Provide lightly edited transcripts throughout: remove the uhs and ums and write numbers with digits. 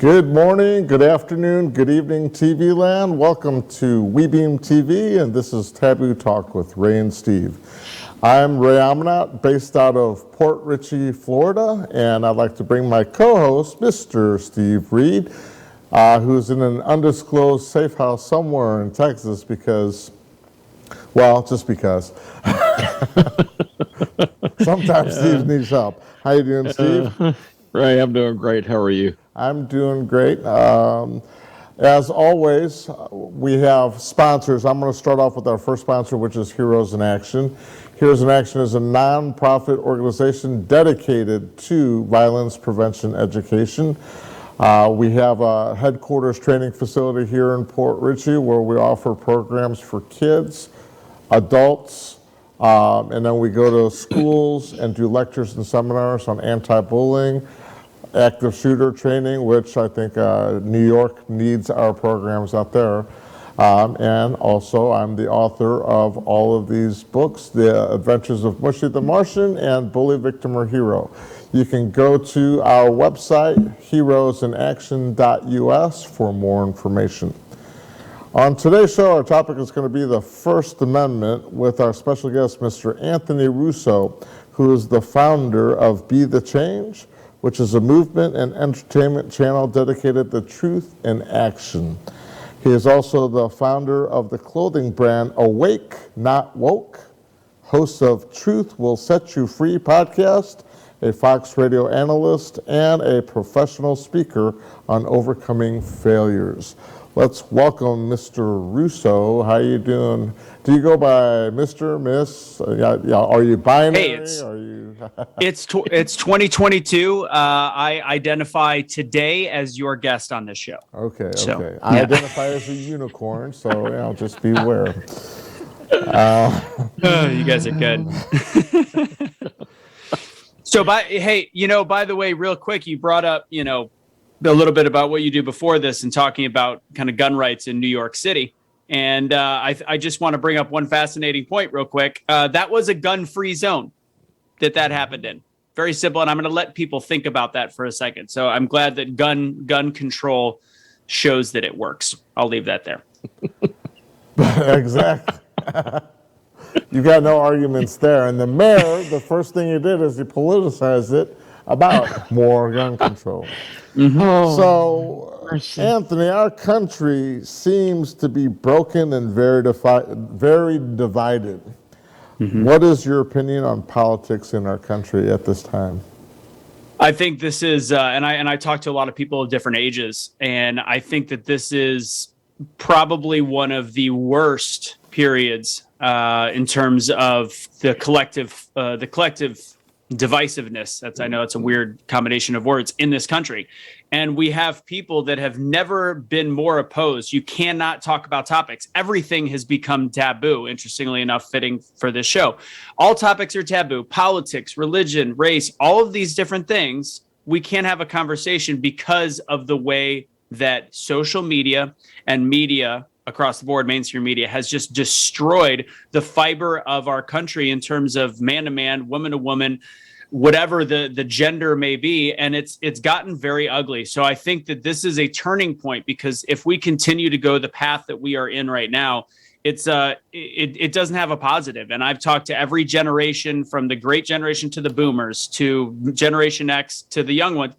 Good morning, good afternoon, good evening, TV land. Welcome to WeBeam TV, and this is Taboo Talk with Ray and Steve. I'm Ray Amanat, based out of Port Richey, Florida, and I'd like to bring my co-host, Mr. Steve Reed, who's in an undisclosed safe house somewhere in Texas because, well, just because. Sometimes Steve needs help. How you doing, Steve? Ray, I'm doing great. How are you? I'm doing great. As always, we have sponsors. I'm going to start off with our first sponsor, which is Heroes in Action. Heroes in Action is a nonprofit organization dedicated to violence prevention education. We have a headquarters training facility here in Port Richey where we offer programs for kids, adults, and then we go to schools and do lectures and seminars on anti-bullying, active shooter training, which I think New York needs our programs out there. And also, I'm the author of all of these books, The Adventures of Mushy the Martian and Bully Victim or Hero. You can go to our website, heroesinaction.us, for more information. On today's show, our topic is going to be the First Amendment with our special guest, Mr. Anthony Russo, who is the founder of Be the Change, which is a movement and entertainment channel dedicated to truth and action. He is also the founder of the clothing brand Awake, Not Woke, host of Truth Will Set You Free podcast, a Fox Radio Analyst, and a professional speaker on overcoming failures. Let's welcome Mr. Russo. How you doing? Do you go by Mr., Miss? Are you binary? Hey, it's 2022. I identify today as your guest on this show. Okay. I identify as a unicorn, so just beware. You guys are good. So, by the way, real quick, you brought up, a little bit about what you do before this and talking about kind of gun rights in New York City. And I just want to bring up one fascinating point real quick. That was a gun-free zone that happened in. Very simple. And I'm going to let people think about that for a second. So I'm glad that gun control shows that it works. I'll leave that there. Exactly. You got no arguments there. And the mayor, the first thing he did is he politicized it about more gun control. Mm-hmm. So, Anthony, our country seems to be broken and very divided. Mm-hmm. What is your opinion on politics in our country at this time? I think this is, and I talk to a lot of people of different ages, and I think that this is probably one of the worst periods in terms of the collective divisiveness. I know it's a weird combination of words in this country. And we have people that have never been more opposed. You cannot talk about topics. Everything has become taboo, interestingly enough, fitting for this show. All topics are taboo. Politics, religion, race, all of these different things. We can't have a conversation because of the way that social media and media across the board, mainstream media, has just destroyed the fiber of our country in terms of man to man, woman to woman, whatever the gender may be. And it's gotten very ugly. So I think that this is a turning point, because if we continue to go the path that we are in right now, it doesn't have a positive. And I've talked to every generation, from the great generation to the boomers to Generation X to the young ones.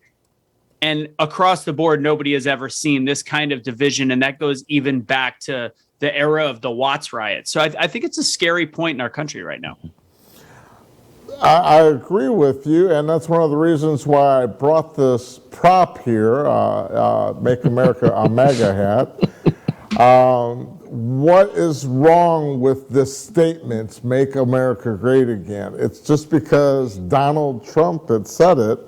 And across the board, nobody has ever seen this kind of division. And that goes even back to the era of the Watts riot. So I think it's a scary point in our country right now. I agree with you. And that's one of the reasons why I brought this prop here, Make America a MAGA hat. What is wrong with this statement, Make America Great Again? It's just because Donald Trump had said it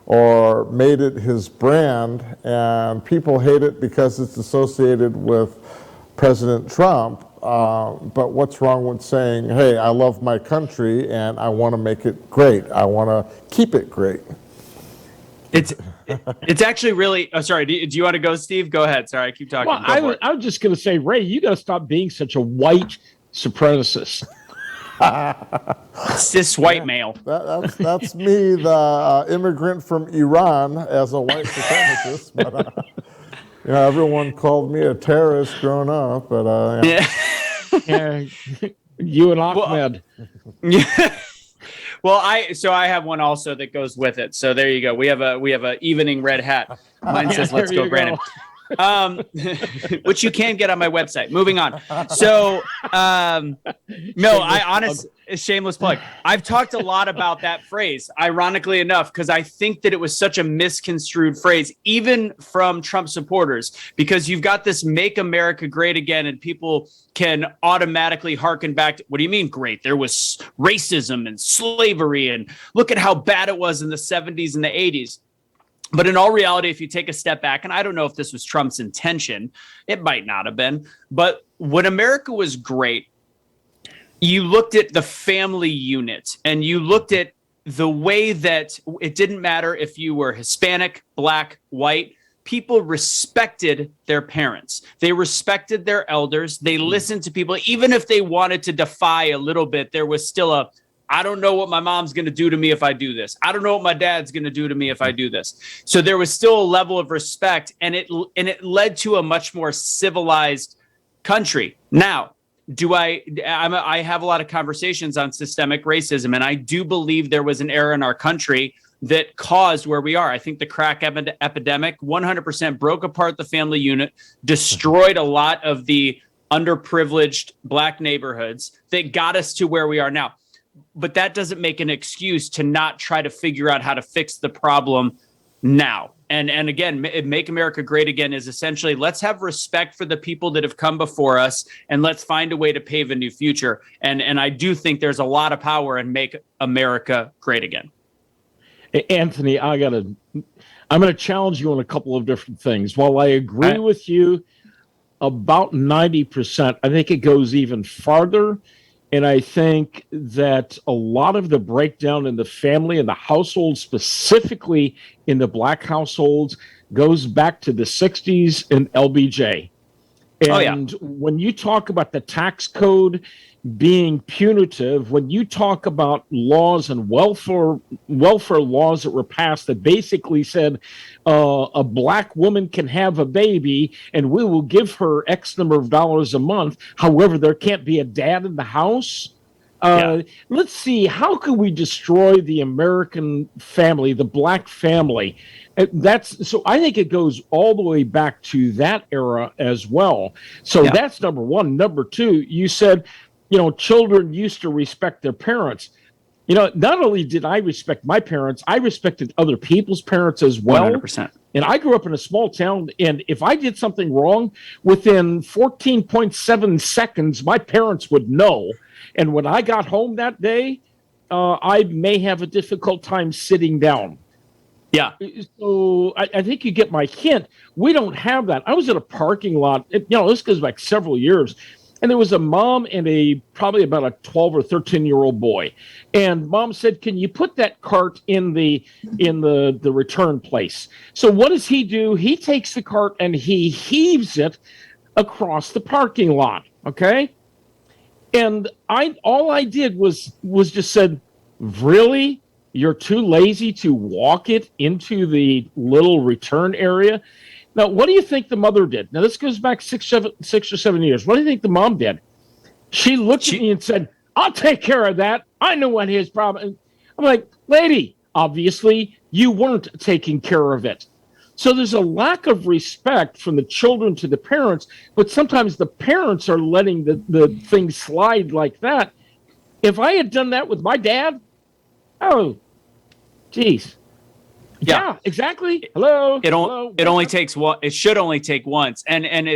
or made it his brand, and people hate it because it's associated with President Trump. But what's wrong with saying, hey, I love my country and I want to make it great. I want to keep it great. It's actually really, sorry, do you want to go, Steve? Go ahead. Sorry, I keep talking. Well, I was just going to say, Ray, you got to stop being such a white supremacist. Cis white male. That's me, the immigrant from Iran, as a white supremacist. But everyone called me a terrorist growing up. But Yeah. Yeah, you and Ahmed. Yeah. Well, I have one also that goes with it. So there you go. We have a evening red hat. Mine says "Let's go, Brandon." Which you can get on my website. Moving on. So, no, I honestly, shameless plug. I've talked a lot about that phrase, ironically enough, because I think that it was such a misconstrued phrase, even from Trump supporters, because you've got this "Make America Great Again," and people can automatically hearken back to, what do you mean great? There was racism and slavery, and look at how bad it was in the 70s and the 80s. But in all reality, if you take a step back, and I don't know if this was Trump's intention, it might not have been, but when America was great, you looked at the family unit and you looked at the way that it didn't matter if you were Hispanic, black, white, people respected their parents. They respected their elders. They listened to people, even if they wanted to defy a little bit, there was still I don't know what my mom's going to do to me if I do this. I don't know what my dad's going to do to me if I do this. So there was still a level of respect, and it led to a much more civilized country. Now, I have a lot of conversations on systemic racism, and I do believe there was an era in our country that caused where we are. I think the crack epidemic 100% broke apart the family unit, destroyed a lot of the underprivileged black neighborhoods that got us to where we are now. But that doesn't make an excuse to not try to figure out how to fix the problem now. And again, Make America Great Again is essentially, let's have respect for the people that have come before us, and let's find a way to pave a new future. And I do think there's a lot of power in Make America Great Again. Anthony, I'm going to challenge you on a couple of different things. While I agree with you about 90%, I think it goes even farther. And I think that a lot of the breakdown in the family and the household, specifically in the black households, goes back to the 60s and LBJ. And when you talk about the tax code being punitive, when you talk about laws and welfare laws that were passed that basically said a black woman can have a baby and we will give her X number of dollars a month. However, there can't be a dad in the house. Let's see, how can we destroy the American family, the black family? So I think it goes all the way back to that era as well. So that's number one. Number two, you said, children used to respect their parents. Not only did I respect my parents, I respected other people's parents as well. 100%. And I grew up in a small town, and if I did something wrong, within 14.7 seconds, my parents would know. And when I got home that day, I may have a difficult time sitting down. Yeah. So I think you get my hint. We don't have that. I was in a parking lot. This goes back several years. And there was a mom and probably about a 12 or 13-year-old boy. And mom said, "Can you put that cart in the return place?" So what does he do? He takes the cart and he heaves it across the parking lot. Okay. And all I did was just said, "Really? You're too lazy to walk it into the little return area?" Now, what do you think the mother did? Now, this goes back 6 or 7 years. What do you think the mom did? She looked at me and said, "I'll take care of that. I know what his problem is." I'm like, "Lady, obviously you weren't taking care of it." So there's a lack of respect from the children to the parents, but sometimes the parents are letting the thing slide like that. If I had done that with my dad, oh, geez. Yeah, exactly. Hello. It only takes one. It should only take once. And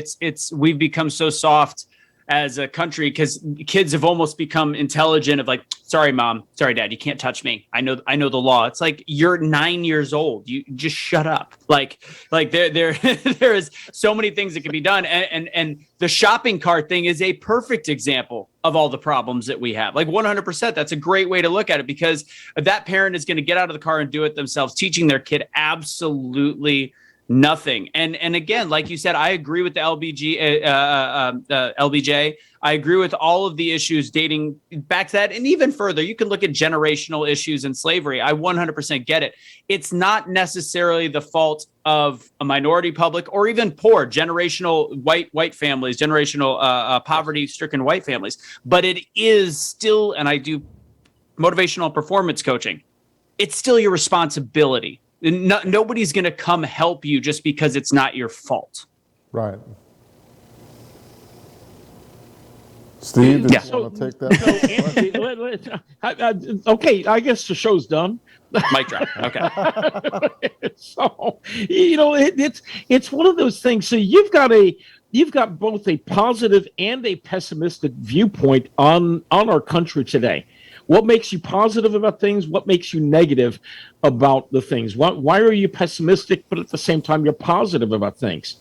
we've become so soft as a country because kids have almost become intelligent of like, "Sorry, mom. Sorry, dad. You can't touch me. I know the law." It's like, you're 9 years old. You just shut up. Like there there is so many things that can be done. And the shopping cart thing is a perfect example of all the problems that we have. Like 100%. That's a great way to look at it, because that parent is going to get out of the car and do it themselves, teaching their kid absolutely Nothing. And again, like you said, I agree with the LBJ. I agree with all of the issues dating back to that. And even further, you can look at generational issues in slavery. I 100% get it. It's not necessarily the fault of a minority public or even poor generational white families, generational poverty-stricken white families. But it is still, and I do motivational performance coaching, it's still your responsibility. Nobody's going to come help you just because it's not your fault. Right. Steve, did you want to take that? Anthony, okay, I guess the show's done. Mic drop. Okay. So, it's one of those things. So you've got both a positive and a pessimistic viewpoint on our country today. What makes you positive about things? What makes you negative about the things? Why are you pessimistic, but at the same time you're positive about things?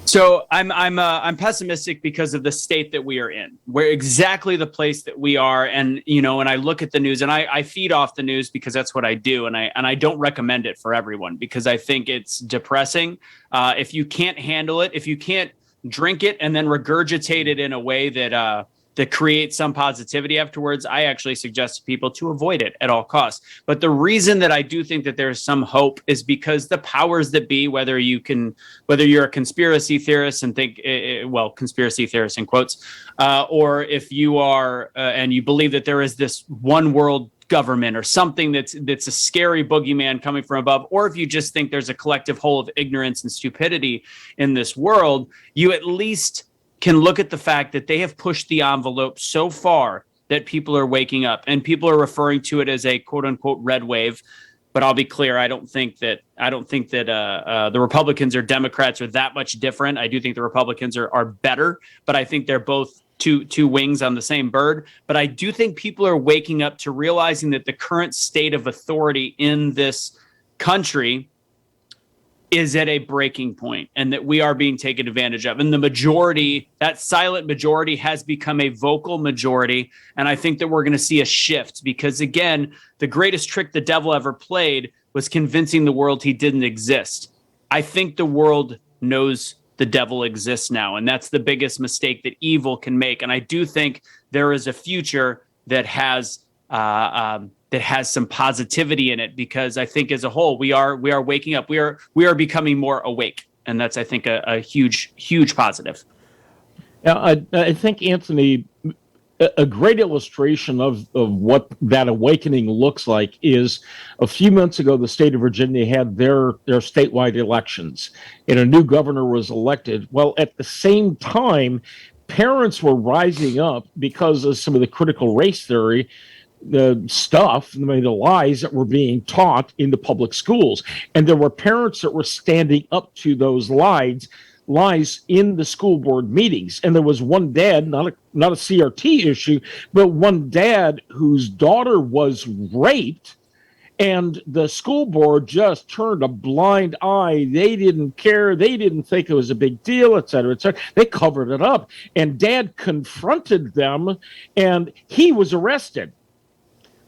So I'm pessimistic because of the state that we are in. We're exactly the place that we are, and when I look at the news, and I feed off the news because that's what I do, and I don't recommend it for everyone because I think it's depressing. If you can't handle it, if you can't drink it and then regurgitate it in a way that create some positivity afterwards, I actually suggest to people to avoid it at all costs. But the reason that I do think that there's some hope is because the powers that be, whether you're a conspiracy theorist and think, conspiracy theorist in quotes, or if you are and you believe that there is this one world government or something that's a scary boogeyman coming from above, or if you just think there's a collective whole of ignorance and stupidity in this world, you at least can look at the fact that they have pushed the envelope so far that people are waking up, and people are referring to it as a quote unquote red wave. But I'll be clear, I don't think that the Republicans or Democrats are that much different. I do think the Republicans are better, but I think they're both two wings on the same bird. But I do think people are waking up to realizing that the current state of authority in this country is at a breaking point and that we are being taken advantage of. And the majority, that silent majority, has become a vocal majority. And I think that we're going to see a shift because, again, the greatest trick the devil ever played was convincing the world he didn't exist. I think the world knows the devil exists now. And that's the biggest mistake that evil can make. And I do think there is a future that has some positivity in it, because I think as a whole we are waking up. We are becoming more awake, and that's, I think, a huge positive. I think, Anthony, a great illustration of what that awakening looks like is a few months ago, the state of Virginia had their statewide elections, and a new governor was elected. Well, at the same time, parents were rising up because of some of the critical race theory the lies that were being taught in the public schools. And there were parents that were standing up to those lies in the school board meetings. And there was one dad, not a CRT issue, but one dad whose daughter was raped, and the school board just turned a blind eye. They didn't care. They didn't think it was a big deal, et cetera, et cetera. They covered it up. And dad confronted them, and he was arrested.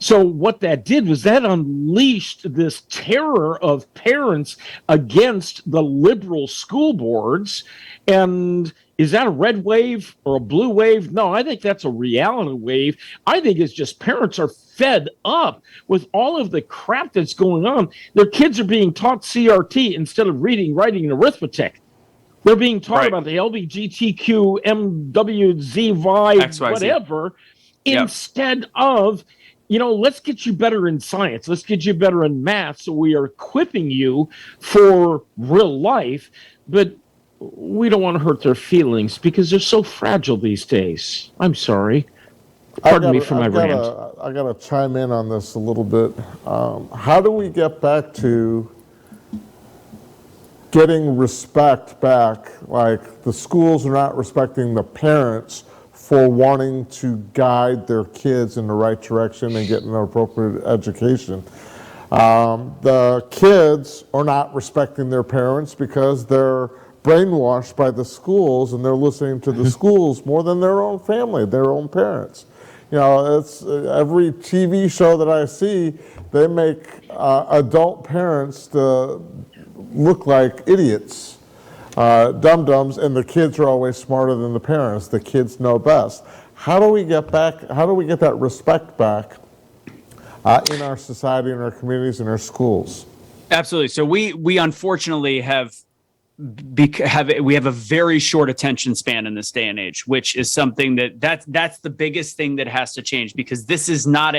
So what that did was that unleashed this terror of parents against the liberal school boards. And is that a red wave or a blue wave? No, I think that's a reality wave. I think it's just parents are fed up with all of the crap that's going on. Their kids are being taught CRT instead of reading, writing, and arithmetic. They're being taught about the LGBTQ, MWZ, XYZ, whatever, instead of, let's get you better in science. Let's get you better in math. So we are equipping you for real life, but we don't want to hurt their feelings because they're so fragile these days. I'm sorry. Pardon me for my rant. I got to chime in on this a little bit. How do we get back to getting respect back? Like, the schools are not respecting the parents for wanting to guide their kids in the right direction and get an appropriate education. The kids are not respecting their parents because they're brainwashed by the schools, and they're listening to the schools more than their own family, their own parents. It's every TV show that I see, they make adult parents look like idiots, dum-dums, and the kids are always smarter than the parents. The kids know best. How do we get that respect back in our society, in our communities, in our schools? Absolutely. So we unfortunately have a very short attention span in this day and age, which is something that's the biggest thing that has to change, because this is not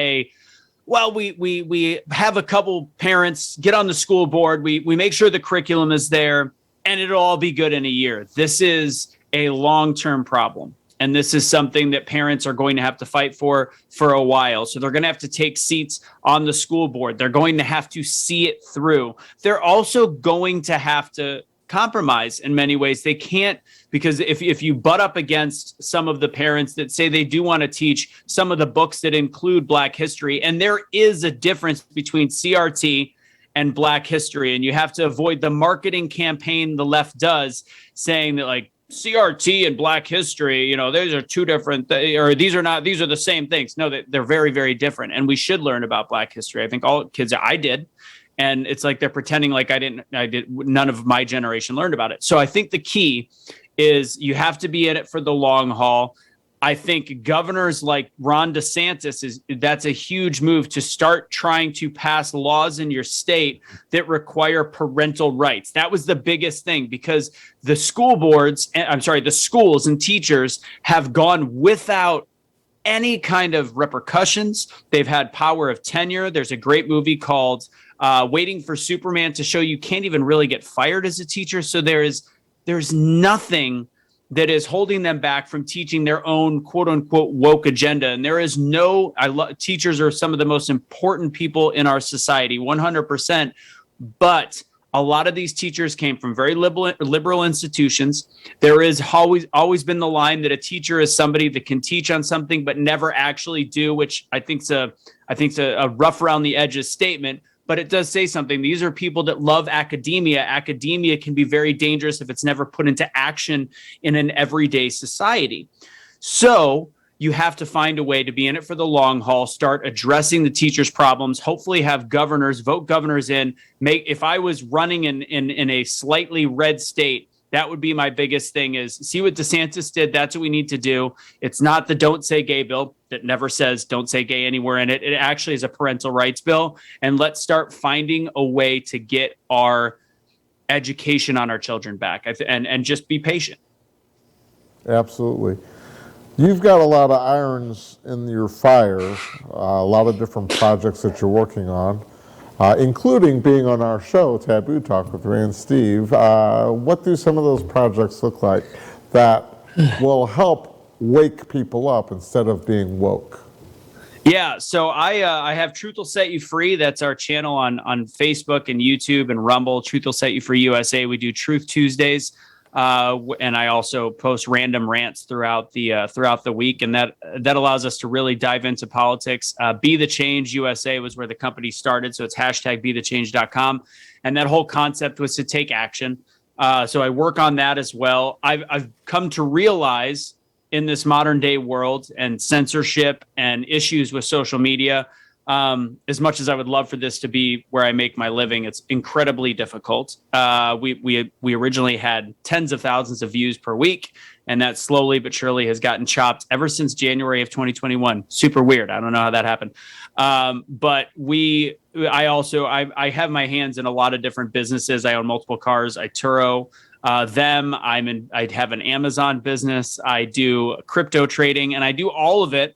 we have a couple parents get on the school board, we make sure the curriculum is there, and it'll all be good in a year. This is a long-term problem. And this is something that parents are going to have to fight for a while. So they're going to have to take seats on the school board. They're going to have to see it through. They're also going to have to compromise in many ways. They can't, because if you butt up against some of the parents that say they do want to teach some of the books that include Black history, and there is a difference between CRT and Black history, and you have to avoid the marketing campaign the left does, saying that like CRT and Black history, those are two different, or these are the same things. No, they're very, very different. And we should learn about Black history. I think all kids, I did. And it's like they're pretending like none of my generation learned about it. So I think the key is you have to be in it for the long haul. I think governors like Ron DeSantis, that's a huge move to start trying to pass laws in your state that require parental rights. That was the biggest thing, because the schools and teachers have gone without any kind of repercussions. They've had power of tenure. There's a great movie called Waiting for Superman to show you can't even really get fired as a teacher. So there's nothing that is holding them back from teaching their own quote unquote woke agenda. And there is teachers are some of the most important people in our society, 100%. But a lot of these teachers came from very liberal institutions. There is always been the line that a teacher is somebody that can teach on something, but never actually do, which I think's a rough around the edges statement. But it does say something. These are people that love academia. Academia can be very dangerous if it's never put into action in an everyday society. So you have to find a way to be in it for the long haul, start addressing the teachers' problems, hopefully have vote governors in. If I was running in a slightly red state, that would be my biggest thing, is see what DeSantis did. That's what we need to do. It's not the Don't Say Gay bill that never says don't say gay anywhere in it. It actually is a parental rights bill. And let's start finding a way to get our education on our children back, and just be patient. Absolutely. You've got a lot of irons in your fire, a lot of different projects that you're working on, including being on our show, Taboo Talk with Ray and Steve. What do some of those projects look like that will help wake people up instead of being woke? Yeah, so I have Truth Will Set You Free. That's our channel on Facebook and YouTube and Rumble. Truth Will Set You Free USA. We do Truth Tuesdays, and I also post random rants throughout the week, and that allows us to really dive into politics. Be the Change USA was where the company started, so it's #BeTheChange.com, and that whole concept was to take action. So I work on that as well. I've come to realize in this modern day world and censorship and issues with social media, as much as I would love for this to be where I make my living, it's incredibly difficult. We originally had tens of thousands of views per week, and that slowly but surely has gotten chopped ever since January of 2021. Super weird. I don't know how that happened. But I have my hands in a lot of different businesses. I own multiple cars. I Turo them. I have an Amazon business. I do crypto trading, and I do all of it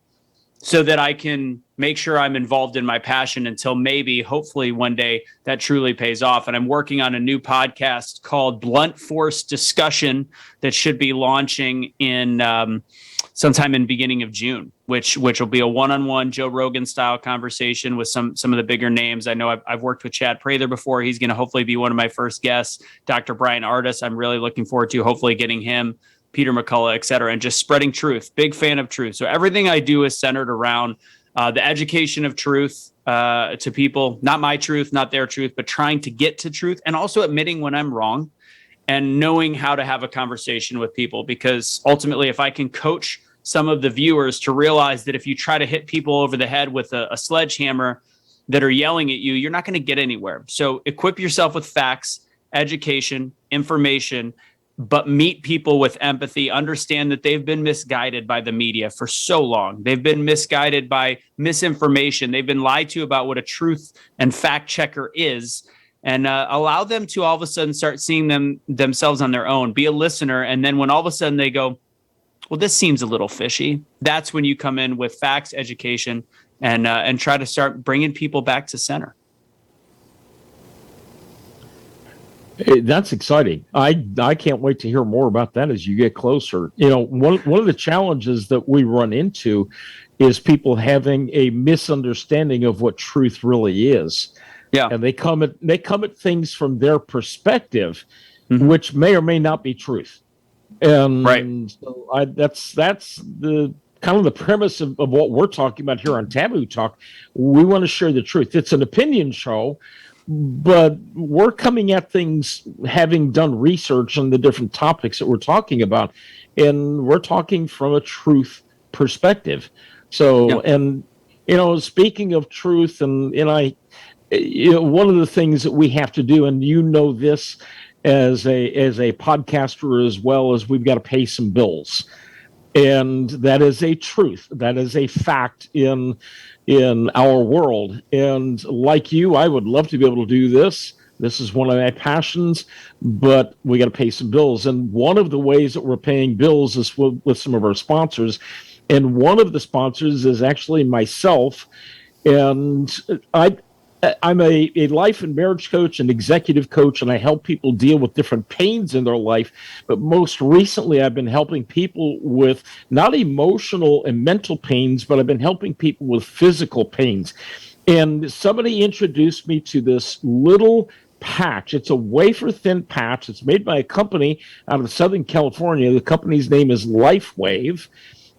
so that I can make sure I'm involved in my passion until maybe, hopefully one day that truly pays off. And I'm working on a new podcast called Blunt Force Discussion that should be launching in sometime in the beginning of June, which will be a one-on-one Joe Rogan style conversation with some of the bigger names. I know I've worked with Chad Prather before. He's going to hopefully be one of my first guests. Dr. Brian Ardis, I'm really looking forward to hopefully getting him, Peter McCullough, et cetera, and just spreading truth. Big fan of truth. So everything I do is centered around the education of truth to people, not my truth, not their truth, but trying to get to truth, and also admitting when I'm wrong and knowing how to have a conversation with people. Because ultimately, if I can coach some of the viewers to realize that if you try to hit people over the head with a sledgehammer that are yelling at you, you're not going to get anywhere. So equip yourself with facts education, information, but meet people with empathy, understand that they've been misguided by the media for so long. They've been misguided by misinformation. They've been lied to about what a truth and fact checker is, and allow them to all of a sudden start seeing themselves on their own, be a listener. And then when all of a sudden they go, well, this seems a little fishy, that's when you come in with facts, education, and try to start bringing people back to center. That's exciting. I can't wait to hear more about that as you get closer. You know, one of the challenges that we run into is people having a misunderstanding of what truth really is. Yeah. And they come at things from their perspective, which may or may not be truth. And right. So that's the kind of the premise of what we're talking about here on Taboo Talk. We want to share the truth. It's an opinion show, but we're coming at things having done research on the different topics that we're talking about, and we're talking from a truth perspective. So, and you know, speaking of truth, and you know, one of the things that we have to do, and you know this as a podcaster as well, as we've got to pay some bills. And that is a truth. That is a fact in our world. And like you, I would love to be able to do this. This is one of my passions, but we got to pay some bills. And one of the ways that we're paying bills is with some of our sponsors. And one of the sponsors is actually myself. And I'm a life and marriage coach and executive coach, and I help people deal with different pains in their life. But most recently, I've been helping people with not emotional and mental pains, but I've been helping people with physical pains. And somebody introduced me to this little patch. It's a wafer-thin patch. It's made by a company out of Southern California. The company's name is LifeWave.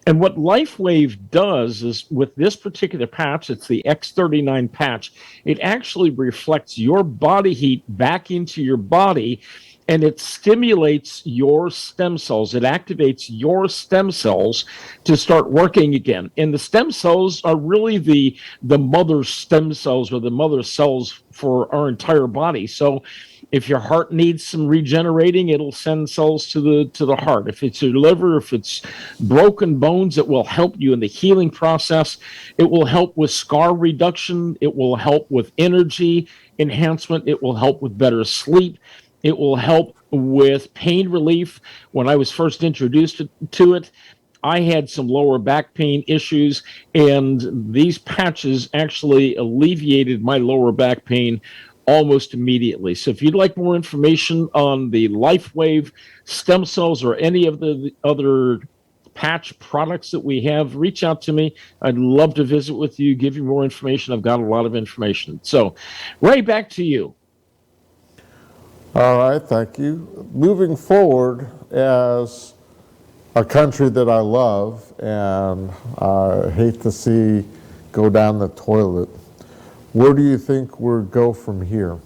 And what LifeWave does is, with this particular patch, it's the X39 patch, it actually reflects your body heat back into your body, and it stimulates your stem cells. It activates your stem cells to start working again. And the stem cells are really the mother stem cells, or the mother cells for our entire body. So if your heart needs some regenerating, it'll send cells to the heart. If it's your liver, if it's broken bones, it will help you in the healing process. It will help with scar reduction. It will help with energy enhancement. It will help with better sleep. It will help with pain relief. When I was first introduced to it, I had some lower back pain issues, and these patches actually alleviated my lower back pain almost immediately. So if you'd like more information on the LifeWave stem cells or any of the other patch products that we have, reach out to me. I'd love to visit with you, give you more information. I've got a lot of information. So, Ray, back to you. All right, thank you. Moving forward, as a country that I love and I hate to see go down the toilet, where do you think we'll go from here?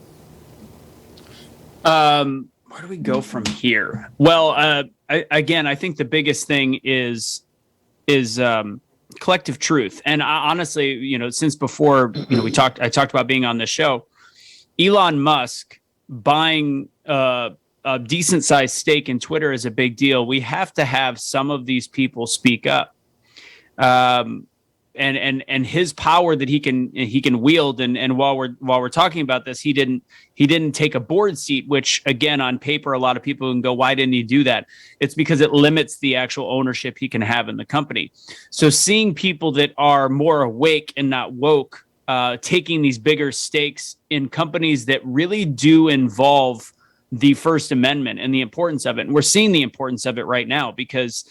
Where do we go from here? Well, I think the biggest thing is collective truth. And honestly, you know, since before, you know, I talked about being on this show, Elon Musk buying a decent sized stake in Twitter is a big deal. We have to have some of these people speak up. And his power that he can wield, and while we're talking about this, he didn't take a board seat, which again, on paper, a lot of people can go, why didn't he do that? It's because it limits the actual ownership he can have in the company. So seeing people that are more awake and not woke, taking these bigger stakes in companies that really do involve the First Amendment and the importance of it, and we're seeing the importance of it right now, because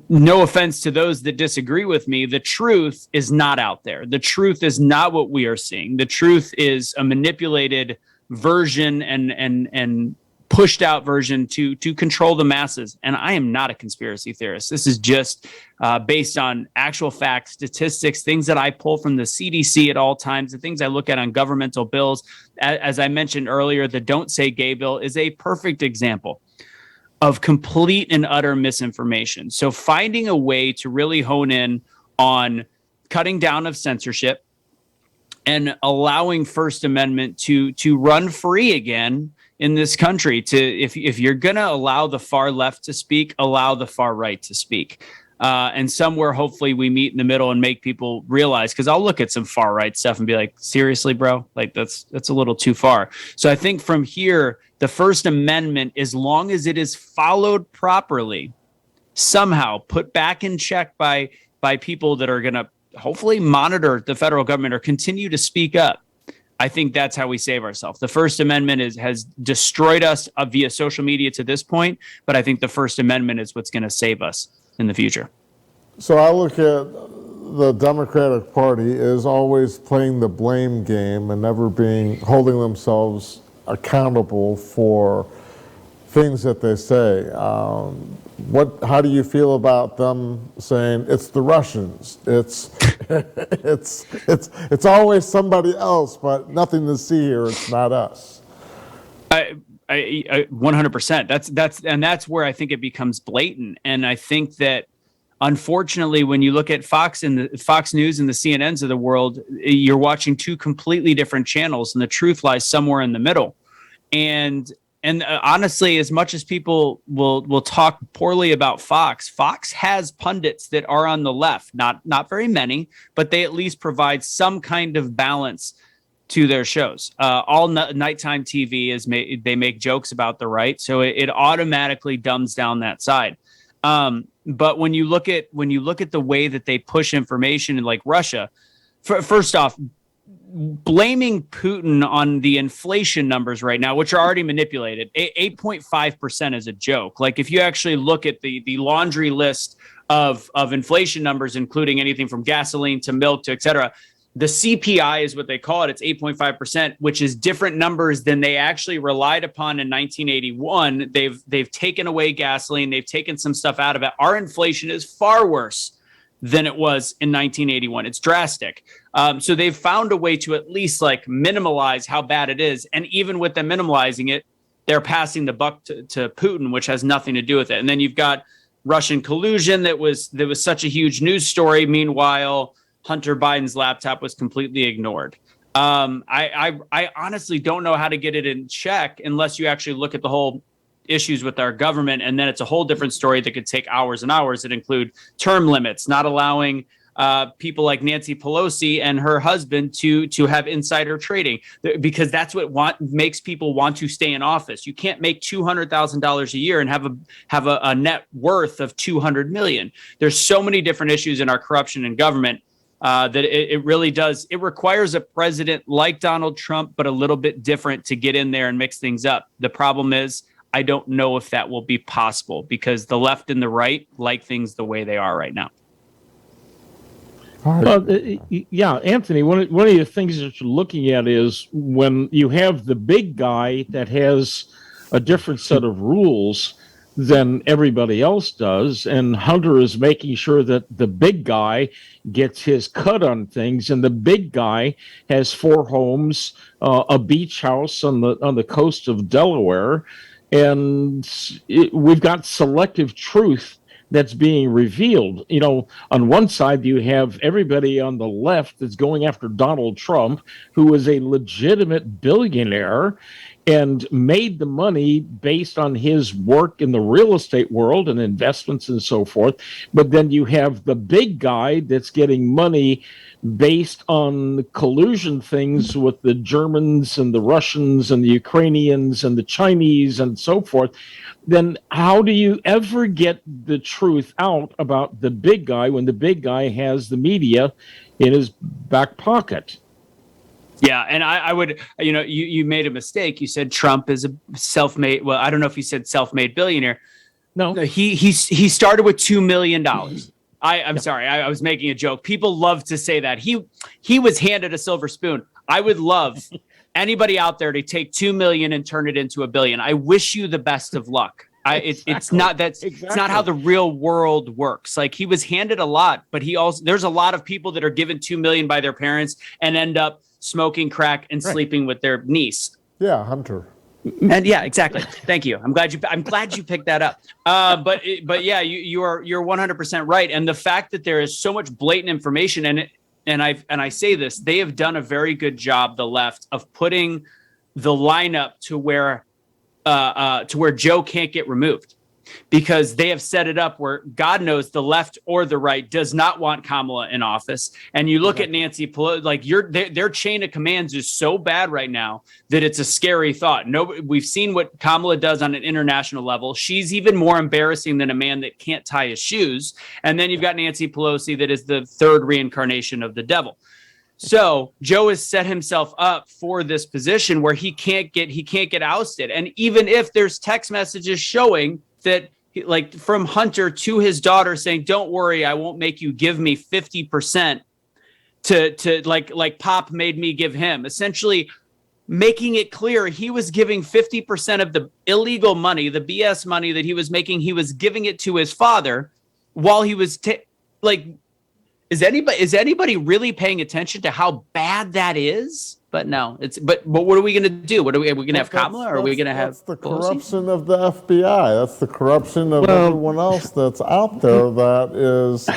no offense to those that disagree with me, the truth is not out there. The truth is not what we are seeing. The truth is a manipulated version and pushed out version to control the masses. And I am not a conspiracy theorist. This is just based on actual facts, statistics, things that I pull from the CDC at all times, the things I look at on governmental bills. As I mentioned earlier, the Don't Say Gay bill is a perfect example of complete and utter misinformation. So finding a way to really hone in on cutting down of censorship and allowing First Amendment to run free again in this country to, if you're going to allow the far left to speak, allow the far right to speak. And somewhere, hopefully, we meet in the middle and make people realize, because I'll look at some far right stuff and be like, seriously, bro, like that's a little too far. So I think from here, the First Amendment, as long as it is followed properly, somehow put back in check by people that are going to hopefully monitor the federal government or continue to speak up, I think that's how we save ourselves. The First Amendment has destroyed us via social media to this point, but I think the First Amendment is what's going to save us in the future. So I look at the Democratic Party as always playing the blame game and never holding themselves accountable for things that they say. How do you feel about them saying it's the Russians? It's always somebody else, but nothing to see here. It's not us. I 100%. That's where I think it becomes blatant. And I think that, unfortunately, when you look at Fox and the Fox News and the CNNs of the world, you're watching two completely different channels, and the truth lies somewhere in the middle. And honestly, as much as people will talk poorly about Fox has pundits that are on the left, not very many, but they at least provide some kind of balance to their shows. All nighttime TV they make jokes about the right, so it automatically dumbs down that side. But when you look at the way that they push information in, like Russia, first off, blaming Putin on the inflation numbers right now, which are already manipulated, 8.5% is a joke. Like, if you actually look at the laundry list of inflation numbers, including anything from gasoline to milk to et cetera, the CPI is what they call it. It's 8.5%, which is different numbers than they actually relied upon in 1981. They've taken away gasoline. They've taken some stuff out of it. Our inflation is far worse than it was in 1981. It's drastic. So they've found a way to at least like minimalize how bad it is. And even with them minimalizing it, they're passing the buck to Putin, which has nothing to do with it. And then you've got Russian collusion that was such a huge news story. Meanwhile, Hunter Biden's laptop was completely ignored. I honestly don't know how to get it in check unless you actually look at the whole issues with our government, and then it's a whole different story that could take hours and hours. That include term limits, not allowing people like Nancy Pelosi and her husband to have insider trading, because that's what makes people want to stay in office. You can't make $200,000 a year and have a net worth of $200 million. There's so many different issues in our corruption in government. That it really does. It requires a president like Donald Trump, but a little bit different to get in there and mix things up. The problem is, I don't know if that will be possible because the left and the right like things the way they are right now. Well, yeah, Anthony, one of the things that you're looking at is when you have the big guy that has a different set of rules than everybody else does, and Hunter is making sure that the big guy gets his cut on things, and the big guy has 4 homes, a beach house on the coast of Delaware, and we've got selective truth that's being revealed. You know, on one side you have everybody on the left that's going after Donald Trump, who is a legitimate billionaire and made the money based on his work in the real estate world and investments and so forth. But then you have the big guy that's getting money based on collusion things with the Germans and the Russians and the Ukrainians and the Chinese and so forth. Then how do you ever get the truth out about the big guy when the big guy has the media in his back pocket? Yeah, and I would, you made a mistake. You said Trump is a self-made. Well, I don't know if you said self-made billionaire. No, he started with $2 million. I'm sorry, I was making a joke. People love to say that he was handed a silver spoon. I would love anybody out there to take $2 million and turn it into $1 billion. I wish you the best of luck. It's not it's not how the real world works. Like, he was handed a lot, but there's a lot of people that are given $2 million by their parents and end up smoking crack and sleeping with their niece. Yeah, Hunter. And yeah, exactly. Thank you. I'm glad you picked that up. But yeah, you're 100% right. And the fact that there is so much blatant information, and I say this, they have done a very good job, the left, of putting the lineup to where to where Joe can't get removed, because they have set it up where God knows the left or the right does not want Kamala in office. And you look at Nancy Pelosi, like their chain of commands is so bad right now that it's a scary thought. We've seen what Kamala does on an international level. She's even more embarrassing than a man that can't tie his shoes. And then you've got Nancy Pelosi, that is the third reincarnation of the devil. So Joe has set himself up for this position where he can't get ousted. And even if there's text messages showing that, like, from Hunter to his daughter saying, "Don't worry, I won't make you give me 50% to like Pop made me give him," essentially making it clear he was giving 50% of the illegal money, the BS money that he was making, he was giving it to his father while he was is anybody really paying attention to how bad that is? But no, but what are we going to do? Are we going to have Kamala, or are we going to have? That's the corruption of the FBI. That's the corruption of everyone else that's out there. That is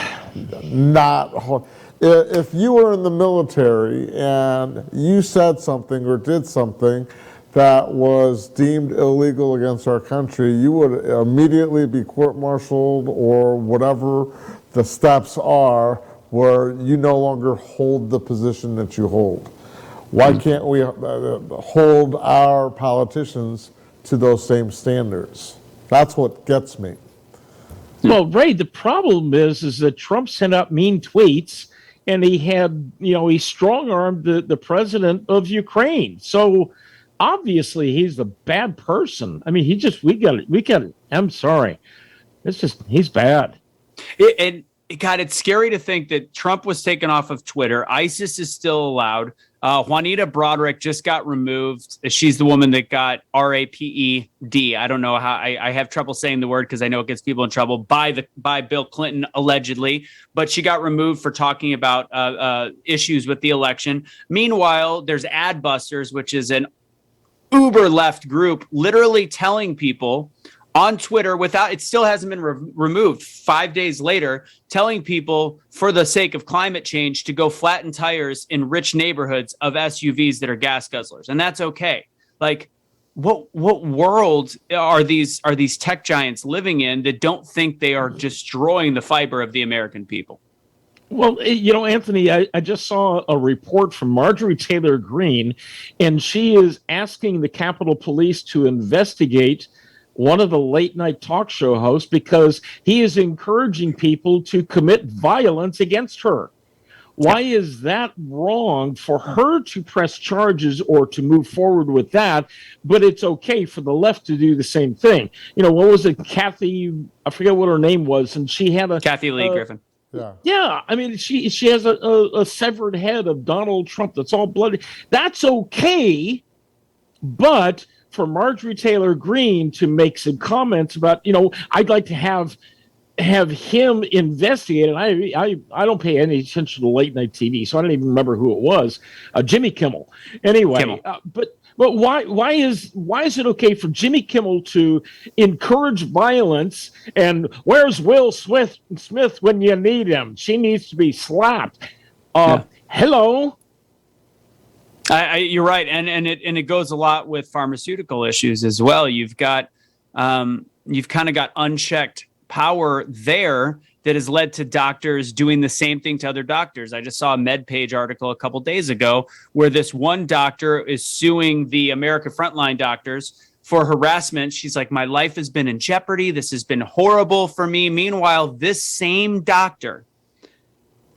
not. If you were in the military and you said something or did something that was deemed illegal against our country, you would immediately be court-martialed or whatever the steps are, where you no longer hold the position that you hold. Why can't we hold our politicians to those same standards? That's what gets me. Well, Ray, the problem is that Trump sent out mean tweets, and he had, he strong-armed the president of Ukraine. So obviously he's a bad person. I mean, we got it. I'm sorry. He's bad. God, it's scary to think that Trump was taken off of Twitter. ISIS is still allowed. Juanita Broderick just got removed. She's the woman that got RAPED. I don't know how. I have trouble saying the word because I know it gets people in trouble by Bill Clinton, allegedly. But she got removed for talking about issues with the election. Meanwhile, there's Adbusters, which is an uber left group, literally telling people on Twitter, it still hasn't been removed 5 days later, telling people, for the sake of climate change, to go flatten tires in rich neighborhoods of SUVs that are gas guzzlers. And that's okay. Like, what world are these tech giants living in that don't think they are destroying the fiber of the American people? Well, Anthony, I just saw a report from Marjorie Taylor Greene, and she is asking the Capitol Police to investigate one of the late night talk show hosts because he is encouraging people to commit violence against her. Why is that wrong for her to press charges or to move forward with that, but it's okay for the left to do the same thing? What was it? Kathy, I forget what her name was, and she had Kathy Lee Griffin. Yeah, I mean, she has a severed head of Donald Trump that's all bloody. That's okay, but for Marjorie Taylor Greene to make some comments about, I'd like to have him investigated. I don't pay any attention to late night TV, so I don't even remember who it was. Jimmy Kimmel. Anyway, but why is it okay for Jimmy Kimmel to encourage violence? And where's Will Smith when you need him? She needs to be slapped. Hello. You're right, and it goes a lot with pharmaceutical issues as well. You've kind of got unchecked power there that has led to doctors doing the same thing to other doctors. I just saw a MedPage article a couple days ago where this one doctor is suing the American Frontline doctors for harassment. She's like, my life has been in jeopardy. This has been horrible for me. Meanwhile, this same doctor,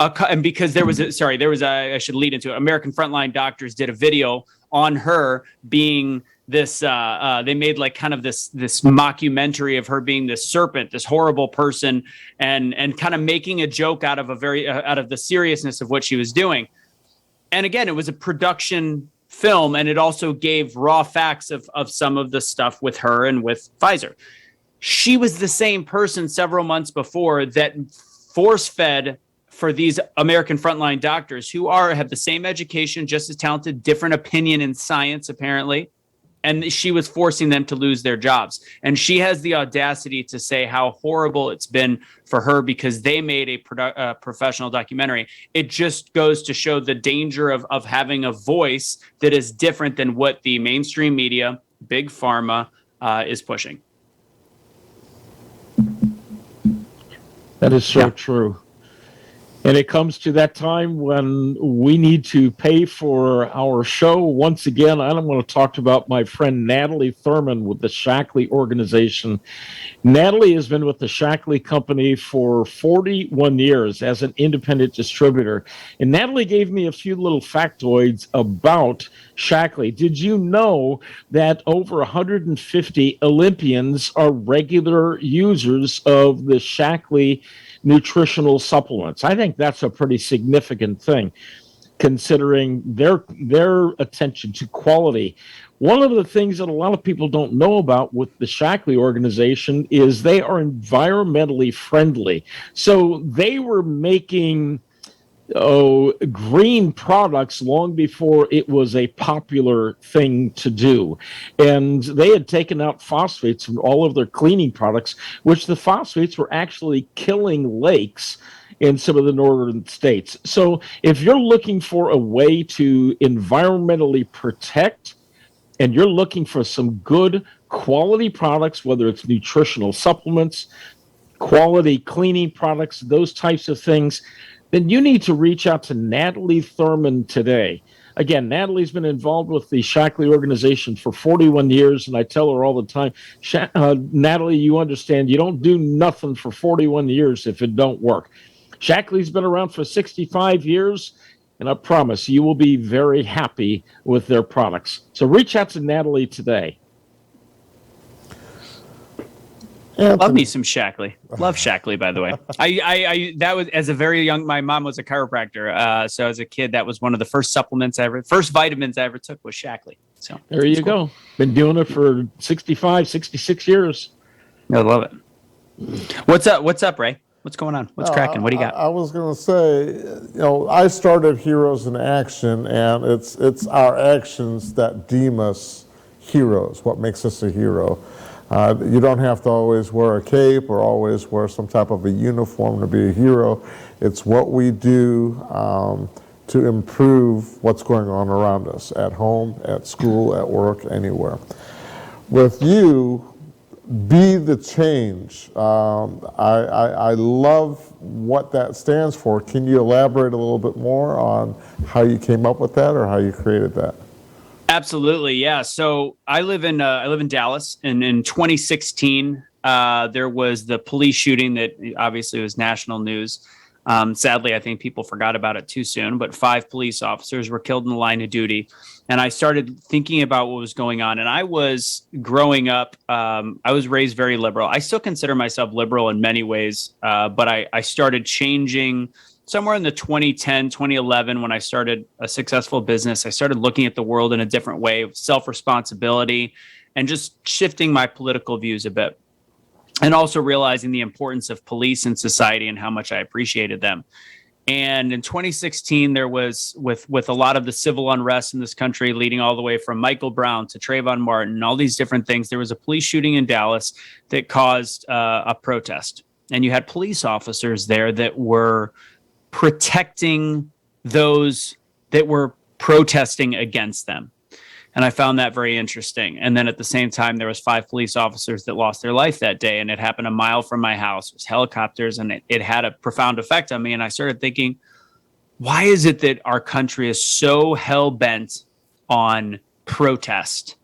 and because I should lead into it. American Frontline Doctors did a video on her being this, they made like kind of this mockumentary of her being this serpent, this horrible person, and kind of making a joke out of the seriousness of what she was doing. And again, it was a production film, and it also gave raw facts of some of the stuff with her and with Pfizer. She was the same person several months before that force-fed for these American Frontline doctors who have the same education, just as talented, different opinion in science, apparently. And she was forcing them to lose their jobs. And she has the audacity to say how horrible it's been for her because they made a professional documentary. It just goes to show the danger of having a voice that is different than what the mainstream media, big pharma, is pushing. That is so true. And it comes to that time when we need to pay for our show. Once again, I'm going to talk about my friend Natalie Thurman with the Shackley organization. Natalie has been with the Shackley Company for 41 years as an independent distributor. And Natalie gave me a few little factoids about Shackley. Did you know that over 150 Olympians are regular users of the Shackley nutritional supplements? I think that's a pretty significant thing, considering their attention to quality. One of the things that a lot of people don't know about with the Shackley organization is they are environmentally friendly. So they were making green products long before it was a popular thing to do. And they had taken out phosphates from all of their cleaning products, which the phosphates were actually killing lakes in some of the northern states. So if you're looking for a way to environmentally protect, and you're looking for some good quality products, whether it's nutritional supplements, quality cleaning products, those types of things, then you need to reach out to Natalie Thurman today. Again, Natalie's been involved with the Shackley organization for 41 years, and I tell her all the time, Natalie, you understand, you don't do nothing for 41 years if it don't work. Shackley's been around for 65 years, and I promise you will be very happy with their products. So reach out to Natalie today. Love me some Shackley. Love Shackley, by the way. I that was as a very young. My mom was a chiropractor, so as a kid, that was one of the first first vitamins I ever took was Shackley. So there you go. Been doing it for 65, 66 years. I love it. What's up? What's up, Ray? What's going on? What's cracking? What do you got? I was going to say, I started Heroes in Action, and it's our actions that deem us heroes, what makes us a hero. You don't have to always wear a cape or always wear some type of a uniform to be a hero. It's what we do to improve what's going on around us, at home, at school, at work, anywhere. With you, be the change. I love what that stands for. Can you elaborate a little bit more on how you came up with that or how you created that? Absolutely, yeah. So I live in Dallas, and in 2016, there was the police shooting that obviously was national news. Sadly, I think people forgot about it too soon, but 5 police officers were killed in the line of duty. And I started thinking about what was going on. And I was growing up, I was raised very liberal. I still consider myself liberal in many ways, but I started changing somewhere in the 2010, 2011, when I started a successful business. I started looking at the world in a different way, of self-responsibility, and just shifting my political views a bit. And also realizing the importance of police in society and how much I appreciated them. And in 2016, there was, with a lot of the civil unrest in this country, leading all the way from Michael Brown to Trayvon Martin and all these different things, there was a police shooting in Dallas that caused a protest. And you had police officers there that were protecting those that were protesting against them. And I found that very interesting. And then at the same time, there was 5 police officers that lost their life that day. And it happened a mile from my house. It was helicopters, and it had a profound effect on me. And I started thinking, why is it that our country is so hell-bent on protest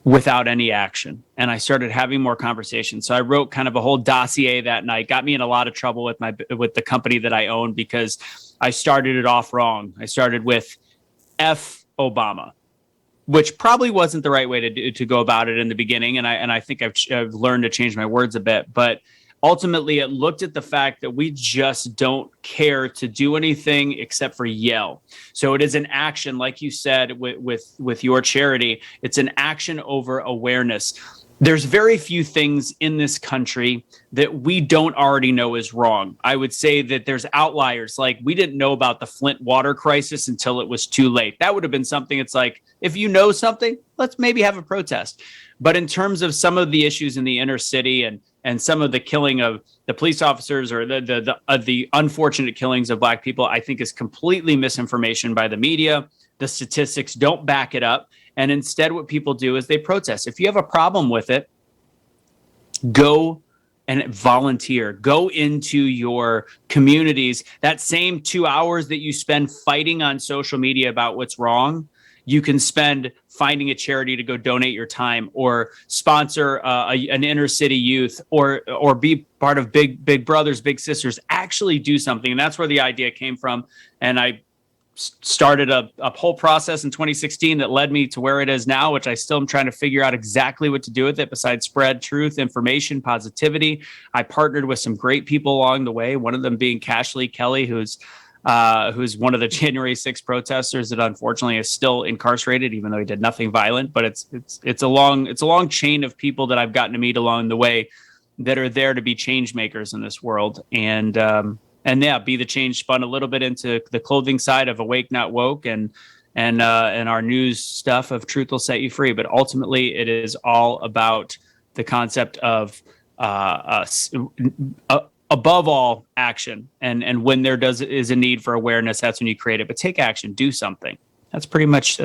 without any action? And I started having more conversations. So I wrote kind of a whole dossier that night, got me in a lot of trouble with the company that I own, because I started it off wrong. I started with F Obama, which probably wasn't the right way to go about it in the beginning. And I think I've learned to change my words a bit, but ultimately it looked at the fact that we just don't care to do anything except for yell. So it is an action, like you said, with your charity. It's an action over awareness. There's very few things in this country that we don't already know is wrong. I would say that there's outliers. Like, we didn't know about the Flint water crisis until it was too late. That would have been something. It's like, if you know something, let's maybe have a protest. But in terms of some of the issues in the inner city and some of the killing of the police officers, or the unfortunate killings of Black people, I think is completely misinformation by the media. The statistics don't back it up. And instead, what people do is they protest. If you have a problem with it, go and volunteer. Go into your communities. That same 2 hours that you spend fighting on social media about what's wrong, you can spend finding a charity to go donate your time, or sponsor an inner city youth, or be part of big brothers, big sisters. Actually do something. And that's where the idea came from. And I started a whole process in 2016 that led me to where it is now, which I still am trying to figure out exactly what to do with it besides spread truth, information, positivity. I partnered with some great people along the way, one of them being Cashley Kelly, who's one of the January 6th protesters that unfortunately is still incarcerated, even though he did nothing violent. But it's a long chain of people that I've gotten to meet along the way that are there to be change makers in this world. And yeah, be the change, spun a little bit into the clothing side of Awake Not Woke, and our news stuff of Truth Will Set You Free. But ultimately, it is all about the concept of above all, action. And when there is a need for awareness, that's when you create it. But take action, do something. That's pretty much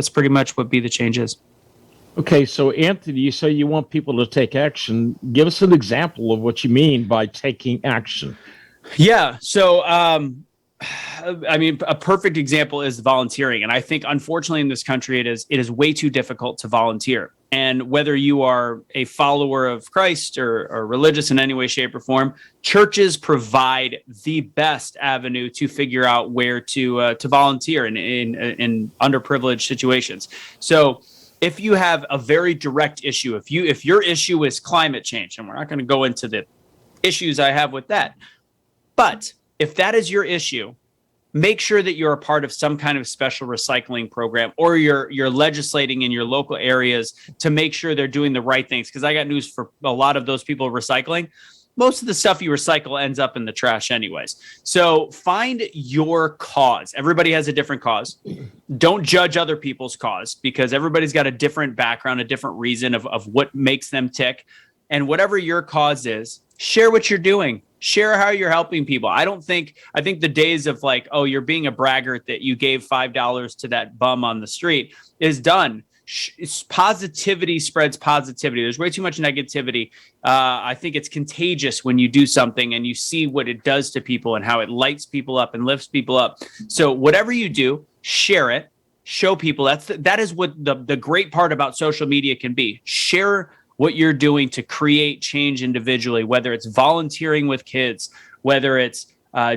what Be the Change is. Okay, so Anthony, you say you want people to take action. Give us an example of what you mean by taking action. Yeah. So, I mean, a perfect example is volunteering. And I think, unfortunately, in this country, it is way too difficult to volunteer. And whether you are a follower of Christ or religious in any way, shape, or form, churches provide the best avenue to figure out where to volunteer in underprivileged situations. So if you have a very direct issue, if your issue is climate change, and we're not going to go into the issues I have with that, but if that is your issue, make sure that you're a part of some kind of special recycling program, or you're legislating in your local areas to make sure they're doing the right things. Because I got news for a lot of those people recycling. Most of the stuff you recycle ends up in the trash anyways. So find your cause. Everybody has a different cause. Don't judge other people's cause, because everybody's got a different background, a different reason of what makes them tick. And whatever your cause is, share what you're doing. Share how you're helping people. I think the days of like, oh, you're being a braggart that you gave $5 to that bum on the street is done. Positivity spreads positivity. There's way too much negativity. I think it's contagious when you do something and you see what it does to people and how it lights people up and lifts people up. So whatever you do, share it, show people. That is what the great part about social media can be. Share what you're doing to create change individually, whether it's volunteering with kids, whether it's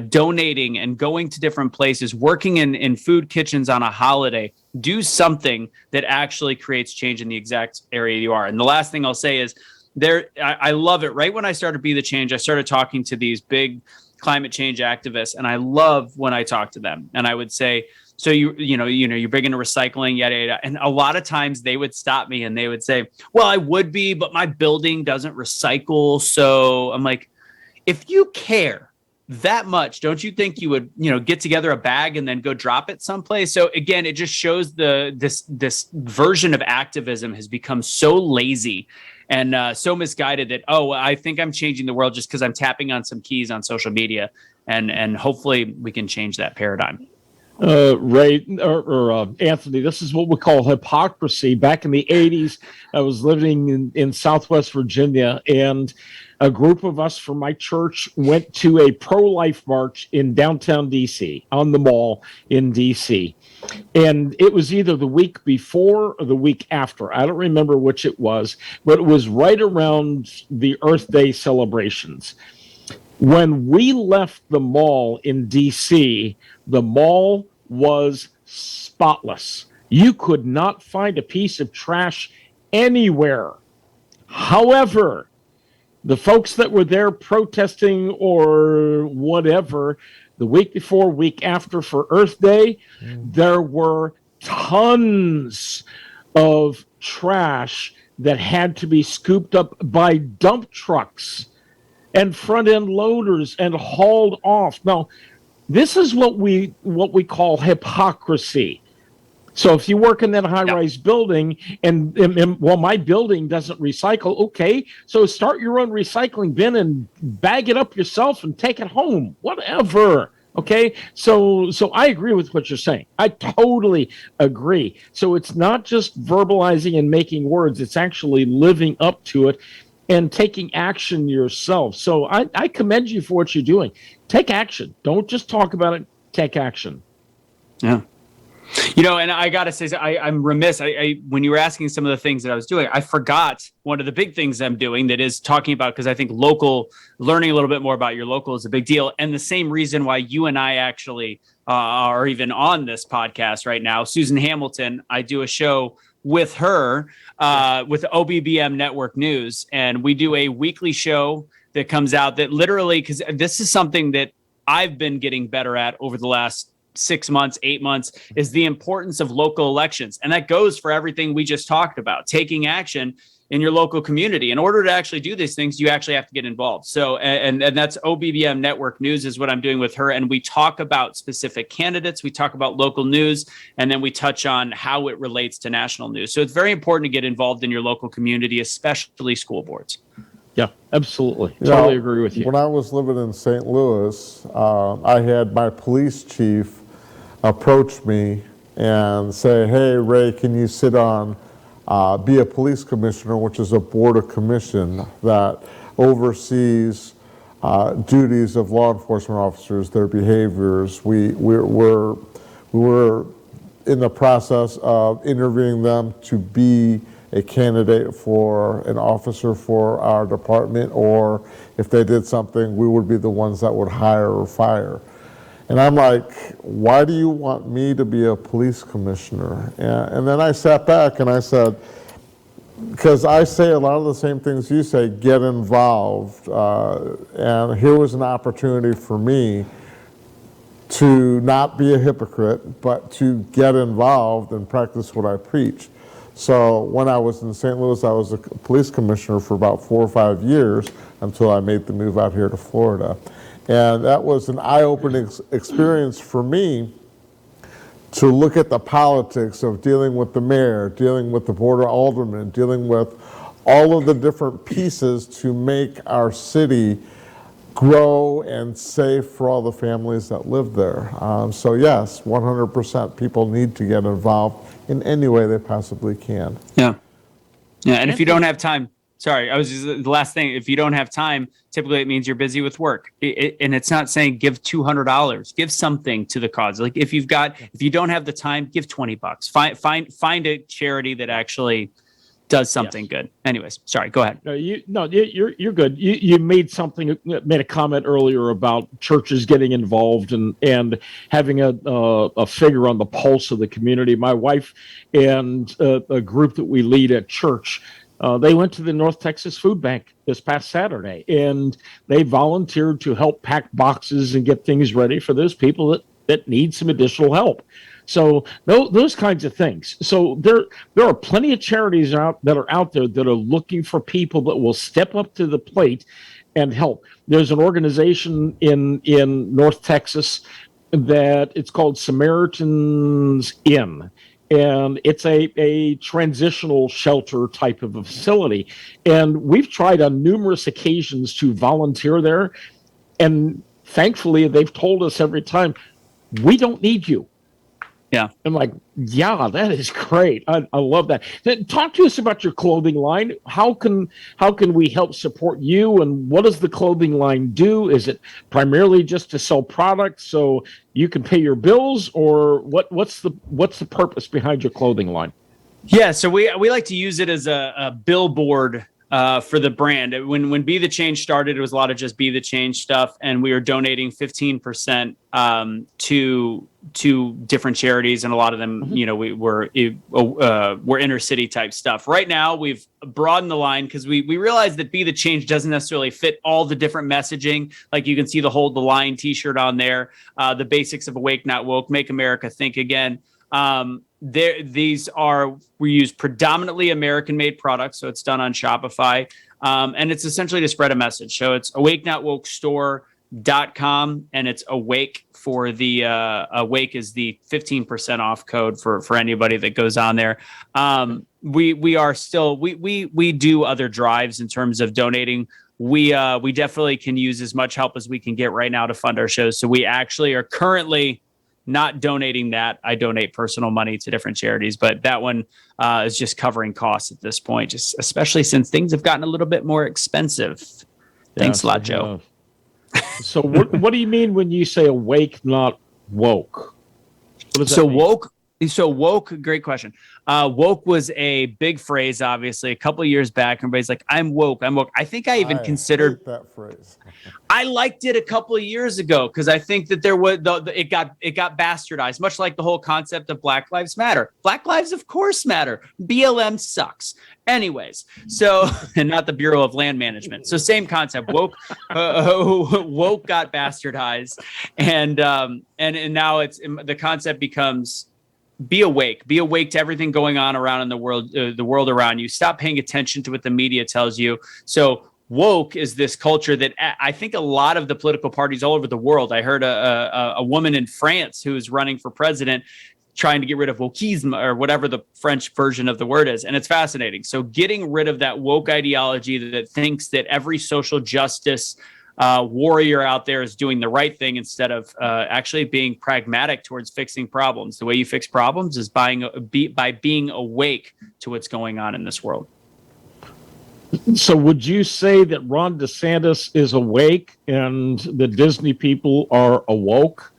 donating and going to different places, working in food kitchens on a holiday. Do something that actually creates change in the exact area you are. And the last thing I'll say is I love it. Right when I started Be the Change, I started talking to these big climate change activists, and I love when I talk to them. And I would say, so you're big into recycling, yada, yada. And a lot of times they would stop me and they would say, well, I would be, but my building doesn't recycle. So I'm like, if you care that much, don't you think you would, get together a bag and then go drop it someplace? So again, it just shows this version of activism has become so lazy and so misguided that, I think I'm changing the world just because I'm tapping on some keys on social media. And hopefully we can change that paradigm. Ray or Anthony, this is what we call hypocrisy. Back in the 80s, I was living in Southwest Virginia, and a group of us from my church went to a pro-life march in downtown D.C., on the mall in D.C. And it was either the week before or the week after. I don't remember which it was, but it was right around the Earth Day celebrations. When we left the mall in D.C., the mall was spotless. You could not find a piece of trash anywhere. However, the folks that were there protesting or whatever, the week before, week after for Earth Day, there were tons of trash that had to be scooped up by dump trucks and front-end loaders and hauled off. Now, this is what we call hypocrisy. So if you work in that high-rise building and my building doesn't recycle, okay, so start your own recycling bin and bag it up yourself and take it home, whatever. Okay, so I agree with what you're saying. I totally agree. So it's not just verbalizing and making words; it's actually living up to it and taking action yourself. So I commend you for what you're doing. Take action. Don't just talk about it. Take action. Yeah. You know, and I gotta say, I'm remiss. When you were asking some of the things that I was doing, I forgot one of the big things I'm doing that is talking about, because I think learning a little bit more about your local is a big deal, and the same reason why you and I actually are even on this podcast right now. Susan Hamilton, I do a show with her with OBBM Network News, and we do a weekly show that comes out that literally, because this is something that I've been getting better at over the last 6 months, 8 months, is the importance of local elections. And that goes for everything we just talked about, taking action in your local community. In order to actually do these things, you actually have to get involved. So, and that's OBBM Network News is what I'm doing with her. And we talk about specific candidates, we talk about local news, and then we touch on how it relates to national news. So it's very important to get involved in your local community, especially school boards. Yeah, absolutely. Totally agree with you. When I was living in St. Louis, I had my police chief approach me and say, hey, Ray, can you sit on, be a police commissioner, which is a board of commission that oversees duties of law enforcement officers, their behaviors. We were in the process of interviewing them to be a candidate for an officer for our department, or if they did something, we would be the ones that would hire or fire. And I'm like, why do you want me to be a police commissioner? And then I sat back and I said, because I say a lot of the same things you say, get involved. And here was an opportunity for me to not be a hypocrite, but to get involved and practice what I preach. So when I was in St. Louis, I was a police commissioner for about 4 or 5 years until I made the move out here to Florida. And that was an eye-opening experience for me to look at the politics of dealing with the mayor, dealing with the board of aldermen, dealing with all of the different pieces to make our city grow and safe for all the families that live there. So yes, 100% people need to get involved in any way they possibly can. Yeah. Yeah. And if you don't have time, sorry, the last thing, if you don't have time, typically it means you're busy with work. And it's not saying give $200, give something to the cause. Like if you don't have the time, give $20. Find a charity that actually does something good. Anyways, sorry, go ahead. You're good. You made a comment earlier about churches getting involved and having a figure on the pulse of the community. My wife and a group that we lead at church, they went to the North Texas Food Bank this past Saturday, and they volunteered to help pack boxes and get things ready for those people that need some additional help. So those kinds of things. So there are plenty of charities that are out there that are looking for people that will step up to the plate and help. There's an organization in North Texas that it's called Samaritan's Inn. And it's a transitional shelter type of a facility. And we've tried on numerous occasions to volunteer there. And thankfully, they've told us every time, we don't need you. Yeah. I'm like, yeah, that is great. I love that. Then talk to us about your clothing line. How can we help support you, and what does the clothing line do? Is it primarily just to sell products so you can pay your bills, or what's the purpose behind your clothing line? Yeah, so we like to use it as a billboard for the brand. When Be the Change started, it was a lot of just Be the Change stuff, and we were donating 15% to different charities, and a lot of them, we're inner city type stuff. Right now, we've broadened the line because we realized that Be the Change doesn't necessarily fit all the different messaging. Like you can see the Hold the Line T-shirt on there, the basics of Awake Not Woke, Make America Think Again. We use predominantly American-made products, so it's done on Shopify, and it's essentially to spread a message. So it's awakenotwokestore.com, and it's awake for the awake is the 15% off code for anybody that goes on there. We are still we do other drives in terms of donating we definitely can use as much help as we can get right now to fund our shows. So we actually are currently not donating that. I donate personal money to different charities, but that one is just covering costs at this point, just especially since things have gotten a little bit more expensive. Thanks a lot, Joe. So what do you mean when you say awake, not woke? What does that mean? Woke, great question. Woke was a big phrase, obviously, a couple of years back. Everybody's like, I'm woke. I think I even considered that phrase. I liked it a couple of years ago because I think that there was it got bastardized, much like the whole concept of Black Lives Matter. Black lives, of course, matter. BLM sucks. Anyways, so and not the Bureau of Land Management. So same concept. Woke, woke got bastardized, and now the concept becomes be awake to everything going on around in the world around you. Stop paying attention to what the media tells you. So woke is this culture that I think a lot of the political parties all over the world. I heard a woman in France who is running for president trying to get rid of wokism or whatever the French version of the word is. And it's fascinating. So getting rid of that woke ideology that thinks that every social justice warrior out there is doing the right thing instead of actually being pragmatic towards fixing problems. The way you fix problems is by being awake to what's going on in this world. So would you say that Ron DeSantis is awake and the Disney people are awoke?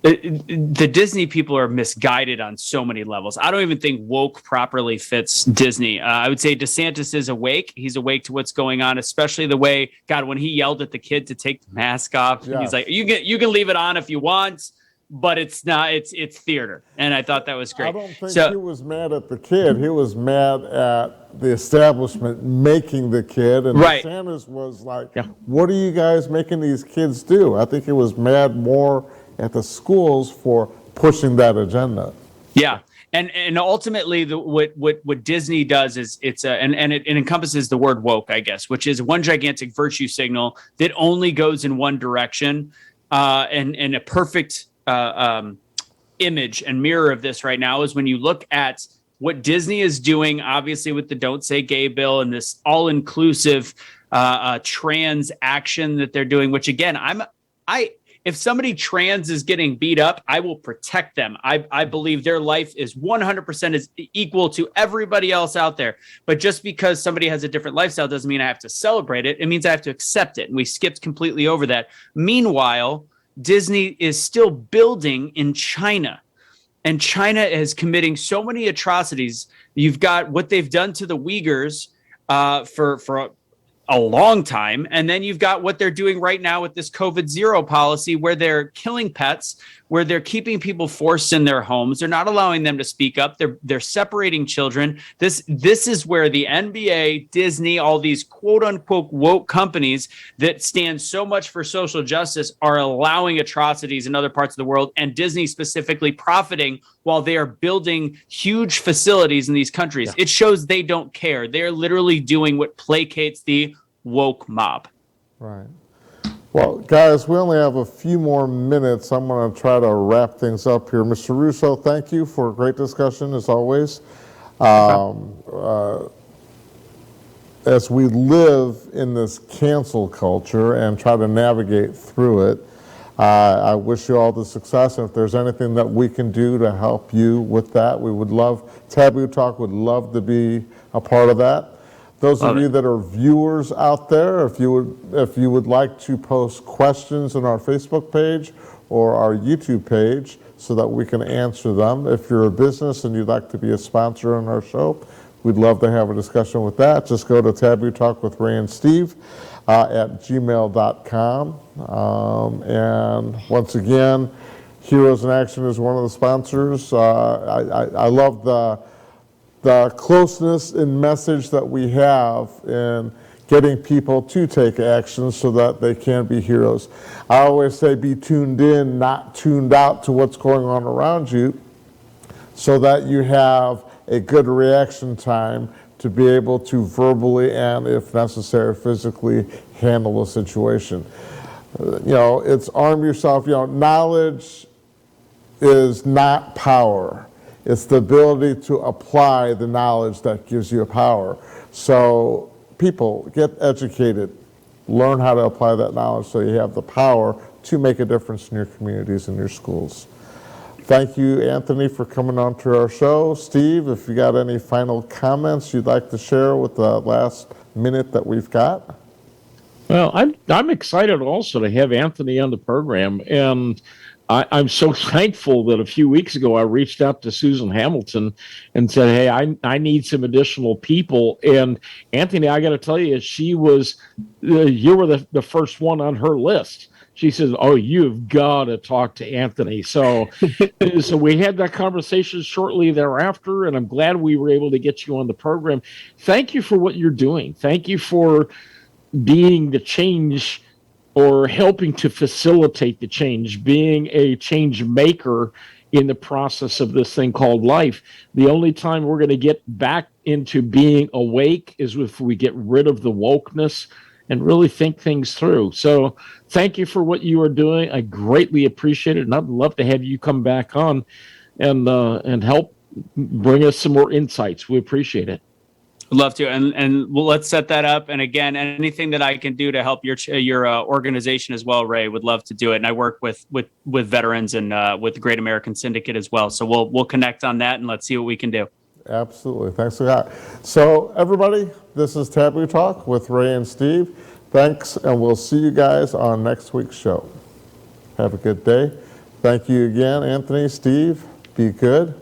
The Disney people are misguided on so many levels. I don't even think woke properly fits Disney. I would say DeSantis is awake. He's awake to what's going on, especially the way, God, when he yelled at the kid to take the mask off, yeah. He's like, you can leave it on if you want, but it's not, it's theater. And I thought that was great. I don't think he was mad at the kid. He was mad at the establishment making the kid. And right. DeSantis was like, yeah. What are you guys making these kids do? I think he was mad more at the schools for pushing that agenda. Yeah. And ultimately what Disney does is it encompasses the word woke, I guess, which is one gigantic virtue signal that only goes in one direction. And a perfect image and mirror of this right now is when you look at what Disney is doing, obviously with the Don't Say Gay bill and this all-inclusive trans action that they're doing, which again, if somebody trans is getting beat up, I will protect them. I believe their life is 100% is equal to everybody else out there. But just because somebody has a different lifestyle doesn't mean I have to celebrate it. It means I have to accept it. And we skipped completely over that. Meanwhile, Disney is still building in China. And China is committing so many atrocities. You've got what they've done to the Uyghurs for a long time. And then you've got what they're doing right now with this COVID-0 policy where they're killing pets, where they're keeping people forced in their homes. They're not allowing them to speak up. They're separating children. This is where the NBA, Disney, all these quote unquote woke companies that stand so much for social justice are allowing atrocities in other parts of the world, and Disney specifically profiting while they are building huge facilities in these countries. Yeah. It shows they don't care. They're literally doing what placates the woke mob. Right. Well, guys, we only have a few more minutes. I'm going to try to wrap things up here. Mr. Russo, thank you for a great discussion, as always. As we live in this cancel culture and try to navigate through it, I wish you all the success. And if there's anything that we can do to help you with that, we would love, Taboo Talk would love to be a part of that. Those of you that are viewers out there, if you would like to post questions on our Facebook page or our YouTube page so that we can answer them. If you're a business and you'd like to be a sponsor on our show, we'd love to have a discussion with that. Just go to Taboo Talk with Ray and Steve at gmail.com. And once again, Heroes in Action is one of the sponsors. I love the closeness and message that we have in getting people to take action so that they can be heroes. I always say be tuned in, not tuned out to what's going on around you, so that you have a good reaction time to be able to verbally and, if necessary, physically handle a situation. It's arm yourself. Knowledge is not power. It's the ability to apply the knowledge that gives you power. So people, get educated, learn how to apply that knowledge so you have the power to make a difference in your communities and your schools. Thank you, Anthony, for coming on to our show. Steve, if you got any final comments you'd like to share with the last minute that we've got? Well, I'm excited also to have Anthony on the program, and I'm so thankful that a few weeks ago I reached out to Susan Hamilton and said, "Hey, I need some additional people." And Anthony, I got to tell you, you were the first one on her list. She says, "Oh, you've got to talk to Anthony." So we had that conversation shortly thereafter, and I'm glad we were able to get you on the program. Thank you for what you're doing. Thank you for being the change or helping to facilitate the change, being a change maker in the process of this thing called life. The only time we're going to get back into being awake is if we get rid of the wokeness and really think things through. So thank you for what you are doing. I greatly appreciate it, and I'd love to have you come back on and help bring us some more insights. We appreciate it. Would love to, and well, let's set that up. And again, anything that I can do to help your organization as well, Ray, would love to do it. And I work with veterans and with the Great American Syndicate as well. So we'll connect on that and let's see what we can do. Absolutely. Thanks a lot. So everybody, this is Taboo Talk with Ray and Steve. Thanks, and we'll see you guys on next week's show. Have a good day. Thank you again, Anthony, Steve. Be good.